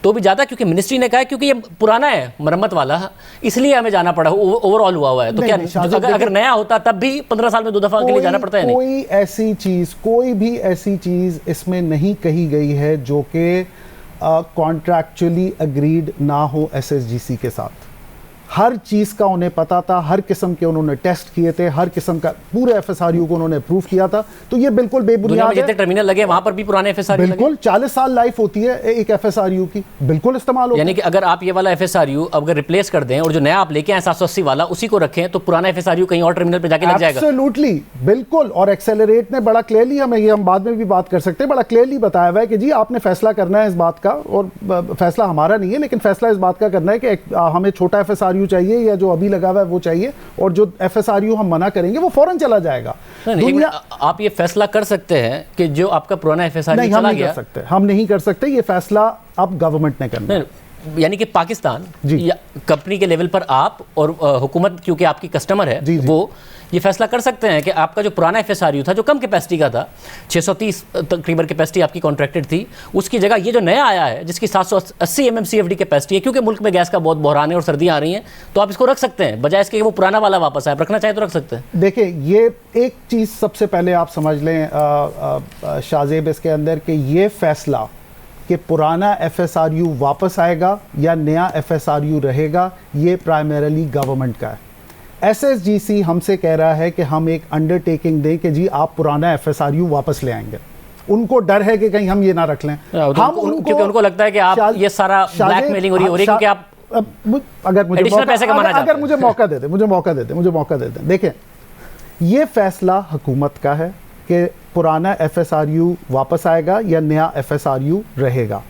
A: तो भी ज़्यादा, क्योंकि मिनिस्ट्री ने कहा है क्योंकि ये पुराना है, मरम्मत वाला, इसलिए हमें जाना पड़ा, ओवरऑल हुआ है। तो क्या अगर नया होता तब भी 15 साल में 2 दफ़ा के लिए जाना पड़ता है?
G: कोई भी ऐसी चीज़ इसमें नहीं कही गई है जो कि कॉन्ट्रैक्चुअली अग्रीड ना हो SSGC के साथ। हर चीज़ का उन्हें पता था, हर किस्म के उन्होंने टेस्ट किए थे, हर किस्म का पूरे FSRU को उन्होंने अप्रूव किया था। तो ये बिल्कुल बेबुनियाद है।
A: जितने टर्मिनल लगे वहां पर भी पुराने FSRU
G: बिल्कुल 40 साल लाइफ होती है एक FSRU की, बिल्कुल इस्तेमाल होता है।
A: यानी कि अगर आप ये वाला FSRU अगर रिप्लेस कर दें और जो नया आप लेके आए 780 वाला उसी को रखें, तो पुराना FSRU कहीं और टर्मिनल पे जाके लग जाएगा।
G: एब्सोल्युटली, बिल्कुल। और एक्सेलरेट ने बड़ा क्लियरली, हम बाद में भी बात कर सकते हैं, बड़ा क्लियरली बताया हुआ है कि जी आपने फैसला करना है इस बात का, और फैसला हमारा नहीं है लेकिन फैसला इस बात का करना है कि हमें छोटा FSRU चाहिए या जो अभी लगा हुआ है वो चाहिए, और जो FSRU हम मना करेंगे वो फौरन चला जाएगा।
A: आप ये फैसला कर सकते हैं कि जो आपका पुराना FSRU चला गया,
G: हम नहीं कर सकते। ये फैसला अब गवर्नमेंट ने करना है।
A: यानी कि पाकिस्तान या कंपनी के लेवल पर आप और हुकूमत, क्योंकि आपकी कस्टमर है, वो ये फैसला कर सकते हैं कि आपका जो पुराना FSRU था जो कम कैपेसिटी का था, 630 तकरीबन कैपेसिटी आपकी कॉन्ट्रैक्टेड थी, उसकी जगह ये जो नया आया है जिसकी 780 MMCFD कैपेसिटी है, क्योंकि मुल्क में गैस का बहुत बहरान है और सर्दियाँ आ रही हैं, तो आप इसको रख सकते हैं बजाय इसके वो पुराना वाला वापस आए। रखना चाहे तो रख सकते हैं।
G: देखिए, ये एक चीज़ सबसे पहले आप समझ लें शाहजेब इसके अंदर कि ये फैसला कि पुराना FSRU वापस आएगा या नया FSRU रहेगा, ये प्राइमरीली गवर्नमेंट का है। SSGC हमसे कह रहा है कि हम एक अंडरटेकिंग दें कि जी आप पुराना FSRU वापस ले आएंगे, उनको डर है कि कहीं हम ये ना रख लें।
A: क्योंकि उनको लगता है कि आप ये सारा ब्लैकमेलिंग हो रही है क्योंकि आप
G: अगर मुझे
A: पैसे कमाना चाहते हैं।
G: अगर मुझे मौका दे दे। देखें, ये फैसला हुकूमत का है कि पुराना FSRU वापस आएगा या नया FSRU रहेगा।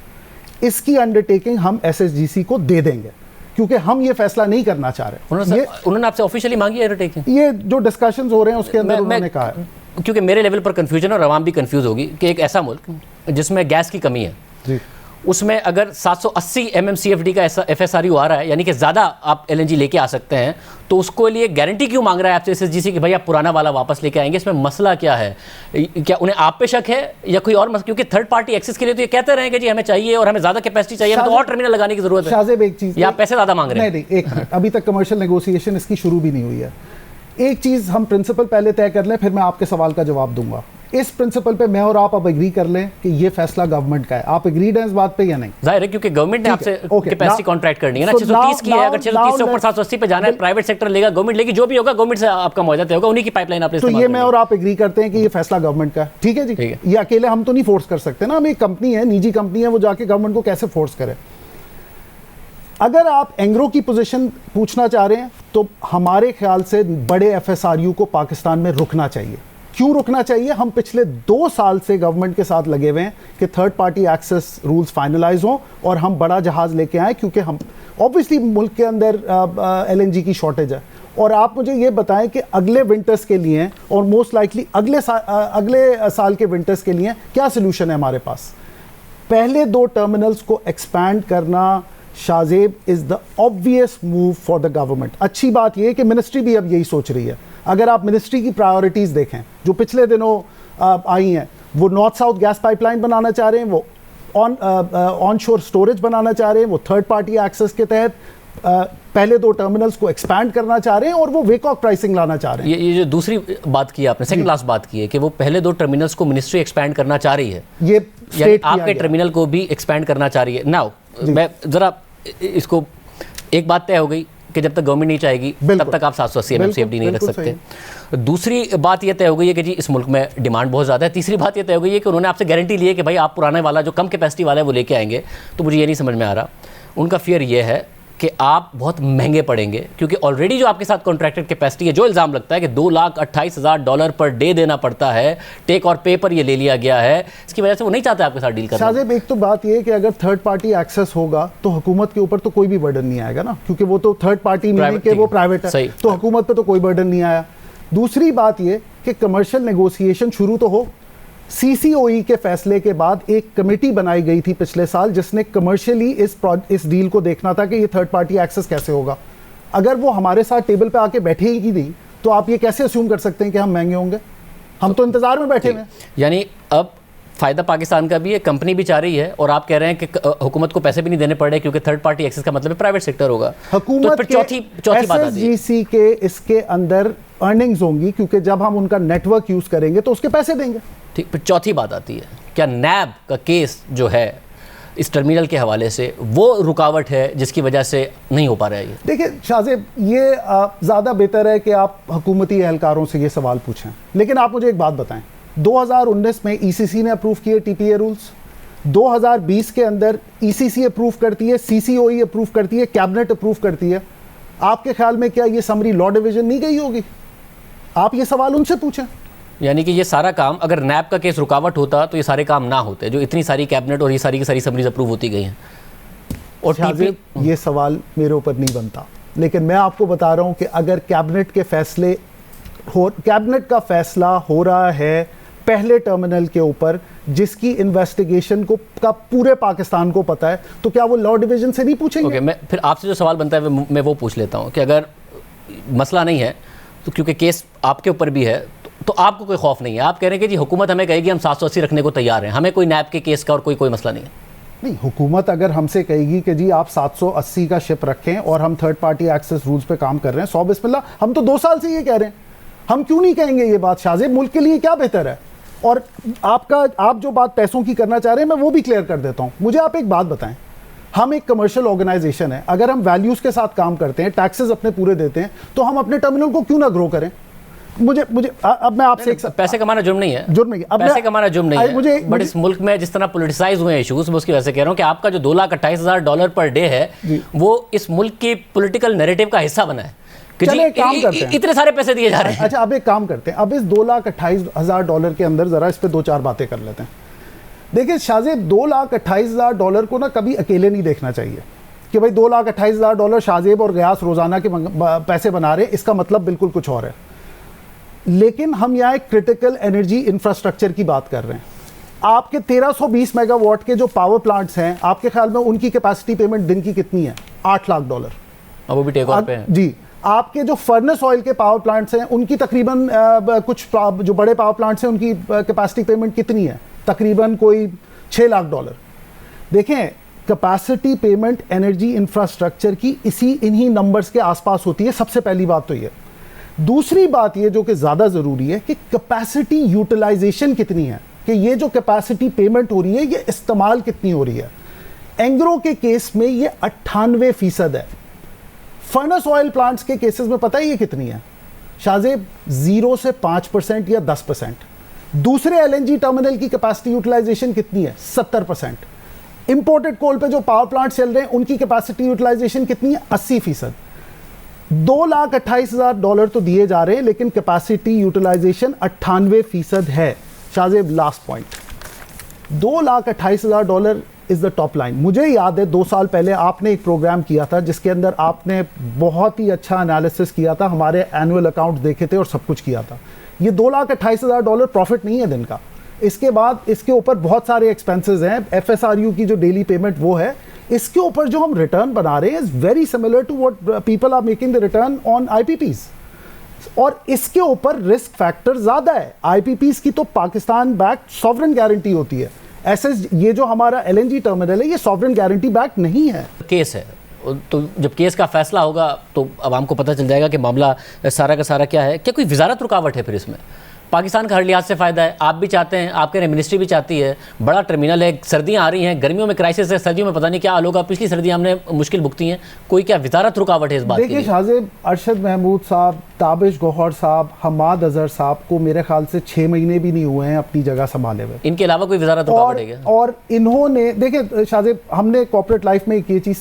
G: इसकी अंडरटेकिंग हम SSGC को दे देंगे क्योंकि हम ये फैसला नहीं करना चाह रहे।
A: उन्होंने आपसे ऑफिशियली मांगी है अंडरटेकिंग?
G: ये जो डिस्कशंस हो रहे हैं उसके अंदर उन्होंने कहा है,
A: क्योंकि मेरे लेवल पर कंफ्यूजन और आवाम भी कंफ्यूज होगी कि एक ऐसा मुल्क जिसमें गैस की कमी है
G: जी,
A: उसमें अगर 780 MMCFD का FSRU आ रहा है, यानी कि ज़्यादा आप LNG लेके आ सकते हैं, तो उसको लिए गारंटी क्यों मांग रहा है आपसे SSGC कि भाई आप पुराना वाला वापस लेके आएंगे? इसमें मसला क्या है? क्या उन्हें आप पे शक है या कोई और मसला? क्योंकि थर्ड पार्टी एक्सेस के लिए तो ये कहते रहे कि जी हमें चाहिए और हमें ज़्यादा कैपेसिटी चाहिए, हमें तो और टर्मिनल लगाने की जरूरत है।
G: शाहजेब, एक चीज़,
A: या आप पैसे ज़्यादा मांग रहे हैं?
G: नहीं, एक मिनट, अभी तक कमर्शियल नेगोशिएशन इसकी शुरू भी नहीं हुई है। एक चीज़ हम प्रिंसिपल पहले तय कर लें, फिर मैं आपके सवाल का जवाब दूंगा। इस प्रिंसिपल पे मैं और आप अब एग्री कर लें कि ये फैसला गवर्नमेंट का है। आप एग्रीड हैं इस बात पे या नहीं?
A: जाहिर है, क्योंकि गवर्नमेंट ने आपसे कैपेसिटी कॉन्ट्रैक्ट करनी है ना। 630 की है, अगर 630 से ऊपर 780 पे जाना है, प्राइवेट सेक्टर लेगा, गवर्नमेंट लेगी, जो भी होगा गवर्नमेंट से आपका मुआवजा होगा, उन्हीं की पाइपलाइन आपने
G: तो ये मैं और आप एग्री करते हैं कि ये फैसला गवर्नमेंट का है, ठीक है जी? ये अकेले हम तो नहीं फोर्स कर सकते ना, हम एक कंपनी है, निजी कंपनी है, वो जाके गवर्नमेंट को कैसे फोर्स करे? अगर आप एंग्रो की पोजीशन पूछना चाह रहे हैं तो हमारे ख्याल से बड़े FSRU को पाकिस्तान में रुकना चाहिए। क्यों रुकना चाहिए? हम पिछले 2 साल से गवर्नमेंट के साथ लगे हुए हैं कि third party access rules finalise हों और हम बड़ा जहाज लेके आए, क्योंकि हम ऑब्वियसली मुल्क के अंदर LNG की शॉर्टेज है। और आप मुझे ये बताएं कि अगले विंटर्स के लिए और मोस्ट लाइकली अगले साल के विंटर्स के लिए क्या सोल्यूशन है हमारे पास? पहले 2 टर्मिनल्स को एक्सपैंड करना Shahzeb is the obvious move for the government. अच्छी बात यह है कि मिनिस्ट्री भी अब यही सोच रही है। अगर आप मिनिस्ट्री की प्रायोरिटीज देखें जो पिछले दिनों आई हैं, वो नॉर्थ साउथ गैस पाइपलाइन बनाना चाह रहे हैं, वो ऑन शोर स्टोरेज बनाना चाह रहे हैं, वो थर्ड पार्टी एक्सेस के तहत पहले 2 टर्मिनल्स को एक्सपैंड करना चाह रहे हैं, और वो वेकॉक प्राइसिंग लाना चाह रहे हैं।
A: ये जो दूसरी बात की आपने, सेकंड लास्ट बात की है कि वो पहले 2 टर्मिनल्स को मिनिस्ट्री एक्सपैंड करना चाह रही है,
G: ये
A: आपके टर्मिनल को भी एक्सपैंड करना चाह रही है। नाउ मैं जरा इसको, एक बात तय हो गई कि जब तक गवर्नमेंट नहीं चाहेगी तब तक आप 780 MMCFD नहीं रख सकते। दूसरी बात यह तय हो गई है कि जी इस मुल्क में डिमांड बहुत ज़्यादा है। तीसरी बात यह तय हो गई है कि उन्होंने आपसे गारंटी ली है कि भाई आप पुराने वाला जो कम कैपेसिटी वाला है वो लेके आएंगे। तो मुझे ये नहीं समझ में आ रहा, उनका फियर ये है कि आप बहुत महंगे पड़ेंगे, क्योंकि ऑलरेडी जो आपके साथ कॉन्ट्रैक्टेड कैपेसिटी है, जो इल्ज़ाम लगता है कि $2,28,000 पर डे देना पड़ता है, टेक और पे पर ये ले लिया गया है, इसकी वजह से वो नहीं चाहते आपके साथ डील करना।
G: शाहजेब, एक तो बात ये है कि अगर थर्ड पार्टी एक्सेस होगा तो हुकूमत के ऊपर तो कोई भी बर्डन नहीं आएगा ना, क्योंकि वो तो थर्ड पार्टी मीनिंग कि वो प्राइवेट है, तो हुकूमत पे तो कोई बर्डन नहीं आया। दूसरी बात ये कि कमर्शियल नेगोशिएशन शुरू तो हो। CCOE के फैसले के बाद एक कमेटी बनाई गई थी पिछले साल जिसने कमर्शियली इस डील को देखना था कि ये थर्ड पार्टी एक्सेस कैसे होगा। अगर वो हमारे साथ टेबल पे आके बैठे ही नहीं तो आप ये कैसे अस्यूम कर सकते हैं कि हम महंगे होंगे? हम तो इंतजार में बैठे हैं।
A: यानी अब फायदा पाकिस्तान का भी है, कंपनी भी चाह रही है, और आप कह रहे हैं कि हुकूमत को पैसे भी नहीं देने पड़ रहे क्योंकि थर्ड पार्टी एक्सेस का मतलब प्राइवेट सेक्टर होगा।
G: हुकूमत
A: तो चौथी बात
G: SSGC के इसके अंदर अर्निंग्स होंगी, क्योंकि जब हम उनका नेटवर्क यूज करेंगे तो उसके पैसे देंगे।
A: ठीक, फिर चौथी बात आती है, क्या नैब का केस जो है इस टर्मिनल के हवाले से वो रुकावट है जिसकी वजह से नहीं हो पा रहा है ये?
G: देखिए शाहजेब, ये ज़्यादा बेहतर है कि आप हुकूमती एहलकारों से ये सवाल पूछें, लेकिन आप मुझे एक बात बताएं, 2019 में ECC ने अप्रूव किए TPA रूल्स, 2020 के अंदर ECC अप्रूव करती है, CCOE अप्रूव करती है, कैबिनेट अप्रूव करती है। आपके ख्याल में क्या ये समरी लॉ डिवीजन नहीं गई होगी? आप ये सवाल उनसे पूछें।
A: यानी कि ये सारा काम, अगर नैब का केस रुकावट होता तो ये सारे काम ना होते, जो इतनी सारी कैबिनेट और ये सारी की सारी समरीज अप्रूव होती गई हैं। और
G: ये सवाल मेरे ऊपर नहीं बनता, लेकिन मैं आपको बता रहा हूं कि अगर कैबिनेट का फैसला हो रहा है पहले टर्मिनल के ऊपर जिसकी इन्वेस्टिगेशन का पूरे पाकिस्तान को पता है, तो क्या वो लॉ डिवीजन से नहीं पूछेंगे?
A: मैं फिर आपसे जो सवाल बनता है मैं वो पूछ लेता हूँ कि अगर मसला नहीं है तो, क्योंकि केस आपके ऊपर भी है, तो आपको कोई खौफ नहीं है? आप कह रहे हैं कि जी हुकूमत हमें कहेगी हम 780 रखने को तैयार हैं, हमें कोई नैब के केस का और कोई मसला नहीं है?
G: नहीं, हुकूमत अगर हमसे कहेगी कि जी आप 780 का शिप रखें और हम थर्ड पार्टी एक्सेस रूल्स पे काम कर रहे हैं, 100 बिस्मिल्लाह, हम तो 2 साल से ये कह रहे हैं, हम क्यों नहीं कहेंगे ये बात? शाहजेब, मुल्क के लिए क्या बेहतर है? और आप जो बात पैसों की करना चाह रहे हैं मैं वो भी क्लियर कर देता हूं। मुझे आप एक बात बताएं, हम एक कमर्शियल ऑर्गेनाइजेशन है, अगर हम वैल्यूज के साथ काम करते हैं, टैक्सेस अपने पूरे देते हैं, तो हम अपने टर्मिनल को क्यों ना ग्रो करें? मुझे अब मैं आपसे एक
A: पैसे कमाना जुर्म नहीं है,
G: जुर्म नहीं है। अब
A: पैसे कमाना जुर्म नहीं है, बट
G: मुझे
A: इस मुल्क में जिस तरह पॉलिटिसाइज हुए इश्यूज, मैं उसकी वजह से कह रहा हूँ कि आपका जो $2,28,000 पर डे है वो इस मुल्क की पॉलिटिकल नैरेटिव का हिस्सा बना है कि
G: चले एक काम करते हैं,
A: इतने सारे पैसे दिए जा रहे हैं।
G: अच्छा, अब एक काम करते हैं, अब इस $2,28,000 के अंदर जरा इस पे 2-4 बातें कर लेते हैं। देखिए शाहजेब, $2,28,000 को ना कभी अकेले नहीं देखना चाहिए कि भाई $2,28,000 शाहजेब और गयास रोजाना के पैसे बना रहे, इसका मतलब बिल्कुल कुछ और है। लेकिन हम यहाँ एक क्रिटिकल एनर्जी इंफ्रास्ट्रक्चर की बात कर रहे हैं। आपके 1320 मेगावाट के जो पावर प्लांट्स हैं, आपके ख्याल में उनकी कैपेसिटी पेमेंट दिन की कितनी है? $8 लाख।
A: अब वो भी टेक ऑफ पे है
G: जी। आपके जो फर्नेस ऑयल के पावर प्लांट्स हैं, उनकी तकरीबन कुछ जो बड़े पावर प्लांट्स हैं उनकी कैपेसिटी पेमेंट कितनी है? तकरीबन कोई $6 लाख। देखें, कैपेसिटी पेमेंट एनर्जी इंफ्रास्ट्रक्चर की इन्हीं नंबर्स के आसपास होती है। सबसे पहली बात तो ये। दूसरी बात ये जो कि ज़्यादा ज़रूरी है कि कैपेसिटी यूटिलाइजेशन कितनी है, कि ये जो कैपेसिटी पेमेंट हो रही है ये इस्तेमाल कितनी हो रही है। एंग्रो के केस में ये 98% है। फर्नेस ऑयल प्लांट्स के केसेस में पता है ये कितनी है शाहजेब? 0 से 5% या 10%। दूसरे एलएनजी टर्मिनल की कैपेसिटी यूटिलाइजेशन कितनी है? 70%। इंपोर्टेड कोल पे जो पावर प्लांट चल रहे हैं उनकी कैपेसिटी यूटिलाइजेशन कितनी है? 80%। $2,28,000 तो दिए जा रहे हैं, लेकिन कैपेसिटी यूटिलाइजेशन 98% है। Shahzeb, last point, $2,28,000 is the top line. मुझे याद है 2 साल पहले आपने एक प्रोग्राम किया था जिसके अंदर आपने बहुत ही अच्छा एनालिसिस किया था, हमारे एनुअल अकाउंट देखे थे और सब कुछ किया था। ये $2,28,000 प्रॉफिट नहीं है दिन का। इसके बाद इसके ऊपर बहुत सारे एक्सपेंसेस हैं। FSRU की जो डेली पेमेंट वो है, इसके ऊपर जो हम रिटर्न बना रहे हैं is very similar to what people are making the return on IPPs, और इसके ऊपर रिस्क फैक्टर ज्यादा है। IPPs की तो पाकिस्तान बैक्ड सॉवरेन गारंटी होती है। ऐसे ये जो हमारा LNG टर्मिनल है ये सॉवरेन गारंटी बैक्ड नहीं है।
A: केस है, तो जब केस का फैसला होगा तो आवाम को पता चल जाएगा कि मामला सारा का सारा क्या है। क्या कोई वजारत रुकावट है फिर इसमें? पाकिस्तान का हर लिहाज से फ़ायदा है, आप भी चाहते हैं, आपके मिनिस्ट्री भी चाहती है, बड़ा टर्मिनल है, सर्दियां आ रही हैं, गर्मियों में क्राइसिस है, सर्दियों में पता नहीं क्या हाल होगा। पिछली सर्दियां हमने मुश्किल भुगती हैं, कोई क्या वजारत रुकावट है इस बात की?
G: देखिए शाहजेब, अरशद महमूद साहब, ताबिश गौहर साहब, हमाद अजहर साहब को मेरे ख्याल से 6 महीने भी नहीं हुए हैं अपनी जगह संभाले हुए।
A: इनके अलावा कोई वजारत रुकावट है क्या?
G: और इन्होंने, देखिए शाहजेब, हमने कॉर्पोरेट लाइफ में एक ये चीज़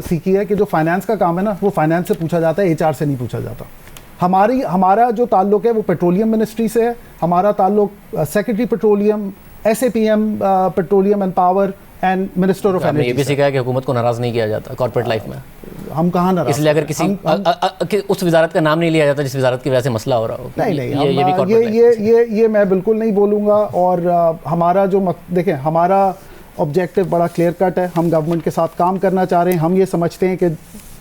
G: सीखी है कि जो फाइनेंस का काम है ना, वो फाइनेंस से पूछा जाता है, HR से नहीं पूछा जाता। हमारा जो ताल्लुक है वो पेट्रोलियम मिनिस्ट्री से है। हमारा ताल्लुक secretary petroleum, SAPM petroleum and power and minister of energy.
A: ये भी सीखा है कि हुकूमत को नाराज नहीं किया जाता कॉर्पोरेट लाइफ में।
G: हम कहाँ नाराज?
A: इसलिए अगर किसी उस वजारत का नाम नहीं लिया जाता जिस वजारत की वजह से मसला हो रहा हो।
G: नहीं, ये मैं बिल्कुल नहीं बोलूँगा। और हमारा जो देखें, हमारा ऑब्जेक्टिव बड़ा क्लियर कट है। हम गवर्नमेंट के साथ काम करना चाह रहे हैं। हम ये समझते हैं कि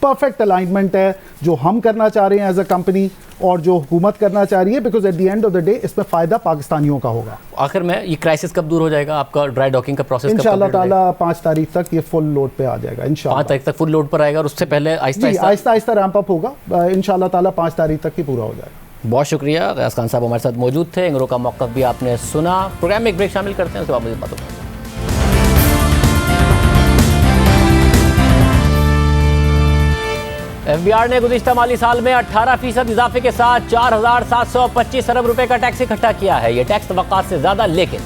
G: परफेक्ट अलाइनमेंट है जो हम करना चाह रहे हैं एज अ कंपनी और जो हुकूमत करना चाह रही है, because at the end of the day इसमें फ़ायदा पाकिस्तानियों का होगा।
A: आखिर में ये क्राइसिस कब दूर हो जाएगा? आपका ड्राई डॉकिंग का प्रोसेस
G: इंशाल्लाह ताला 5 तारीख तक ये फुल लोड पे आ जाएगा। इंशाल्लाह
A: 5 तारीख तक फुल लोड पर आएगा और उससे पहले
G: आहिस्ता रैंप अप होगा। इंशाल्लाह ताला 5 तारीख तक ही पूरा हो जाएगा।
A: बहुत शुक्रिया। गयास खान साहब हमारे साथ मौजूद थे। एंग्रो का मौक़िफ़ भी आपने सुना। प्रोग्राम में एक ब्रेक शामिल करते हैं, उसके बाद मुझे बातों में। FBR ने गुज़िश्ता माली साल में 18% इजाफे के साथ 4,725 अरब रुपए का टैक्स इकट्ठा किया है। यह टैक्स तवक्कात से ज़्यादा, लेकिन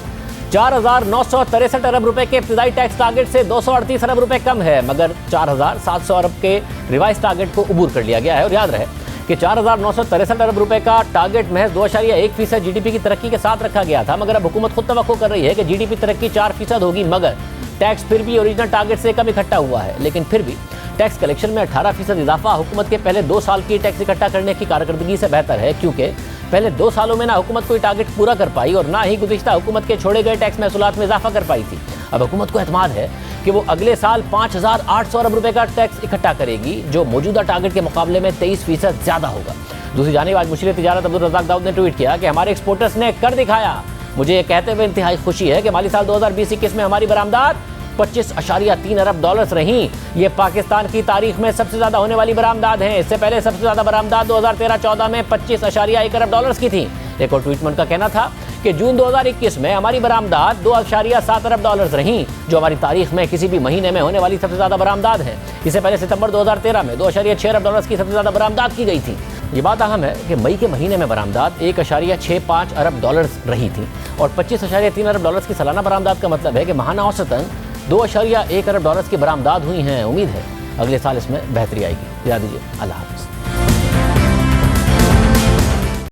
A: 4,963 अरब रुपए के इब्तिदाई टैक्स टारगेट से 238 अरब रुपए कम है। मगर 4,700 अरब के रिवाइज टारगेट को अबूर कर लिया गया है। और याद रहे कि 4,963 अरब रुपए का टारगेट महज 2.1% GDP की तरक्की के साथ रखा गया था। मगर अब हुकूमत खुद तवक्को कर रही है कि GDP तरक्की 4% होगी, मगर टैक्स फिर भी ओरिजिनल टारगेट से कम इकट्ठा हुआ है। लेकिन फिर भी टैक्स कलेक्शन में 18% इजाफा हुकूमत के पहले 2 साल की टैक्स इकट्ठा करने की कारकर्दगी से बेहतर है, क्योंकि पहले 2 सालों में ना हुकूमत कोई टारगेट पूरा कर पाई और ना ही गुज़िश्ता हुकूमत के छोड़े गए टैक्स महसूलात में इजाफा कर पाई थी। अब हुकूमत को एतमाद है कि वो अगले साल 5,800 अरब रुपए का टैक्स इकट्ठा करेगी, जो मौजूदा टारगेट के मुकाबले में 23% ज़्यादा होगा। दूसरी जानिब आज मुशीर तिजारत अब्दुल रज़ाक दाऊद ने ट्वीट किया कि हमारे एक्सपोर्टर्स ने कर दिखाया। मुझे ये कहते हुए इंतहाई खुशी है कि माली साल 2020-21 में हमारी बरामदात 25.3 अरब डॉलर्स रहीं। ये पाकिस्तान की तारीख में सबसे ज़्यादा होने वाली बरामदात हैं। इससे पहले सबसे ज़्यादा बरामदात 2013-14 में 25.1 अरब डॉलर्स की थी। एक और ट्वीट में उनका कहना था कि जून 2021 में हमारी बरामदात 2.7 अरब डॉलर्स रहीं, जो हमारी तारीख में किसी भी महीने में होने वाली सबसे ज़्यादा बरामदात है। इससे पहले सितंबर 2013 में 2.6 अरब डॉलर्स की सबसे ज़्यादा बरामदात की गई थी। ये बात अहम है कि मई के महीने में बरामदात 1.65 अरब डॉलर रही थी और 25.3 अरब डॉलर की सालाना बरामदात का मतलब है कि माहाना औसतन 2.1 अरब डॉलर की बरामदात हुई हैं। उम्मीद है अगले साल इसमें बेहतरी आएगी। याद दीजिए, अल्लाह हाफ़िज़।